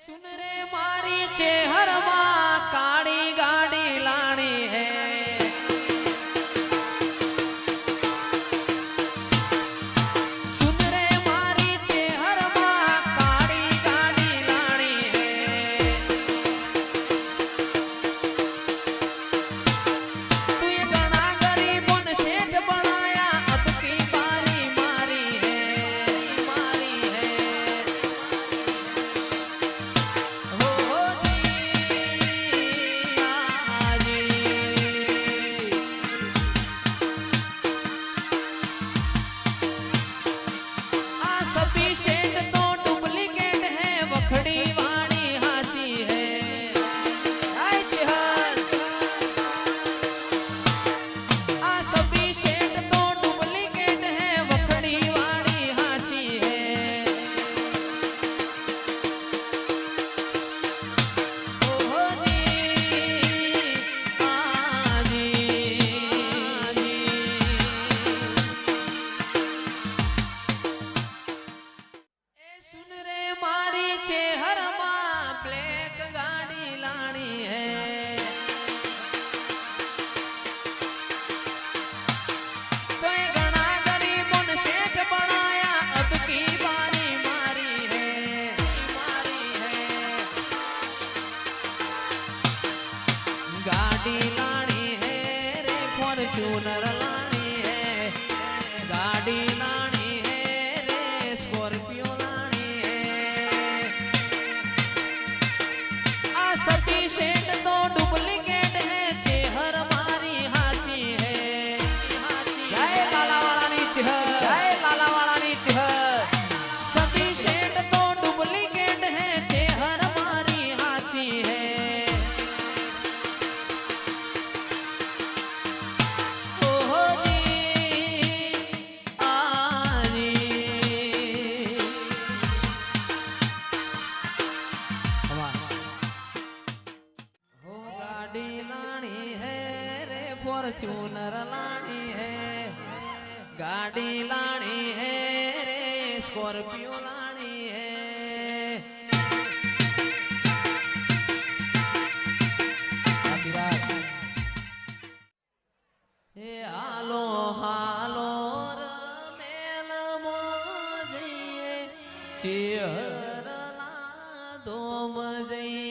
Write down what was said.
सुन रे मारी चेहर माँ काड़ी गाड़ी लानी है। सुन रे मारी चेहर माँ काड़ी गाड़ी लानी है। तू ये घना गरीबों ने सेठ बनाया, अब की बारी मारी है, मारी है। हो सभी सेठ तो डुप्लीकेट है, वखड़ी वाणी हाची है। सभी सेठ तो डुप्लीकेट है, वखड़ी वाणी हाची है। ओहो जी आजी सुन रे मारी चेहर माँ ब्लैक गाड़ी लानी है। तो ये घना गरीबों ने सेठ बनाया, अब की बारी मारी है, मारी है। गाड़ी लानी है रे फॉर्च्यूनर लानी है। गाड़ी लानी है रे स्कॉर्पियो लानी है। सभी सेठ तो डुप्लीकेट है, चेहर मारी हाची है। जय लाला वाला नीच है, जय लाला वाला नीच है। सभी सेठ तो डुप्लीकेट है, चेहर मारी हाची है। ओहो जी आजी हो गाड़ी लानी है रे फॉर्च्यूनर लानी है। गाड़ी लानी है रे स्कॉर्पियो लानी है। हे हालो हालो रमेल मोजिए चेहर ला दो मजई।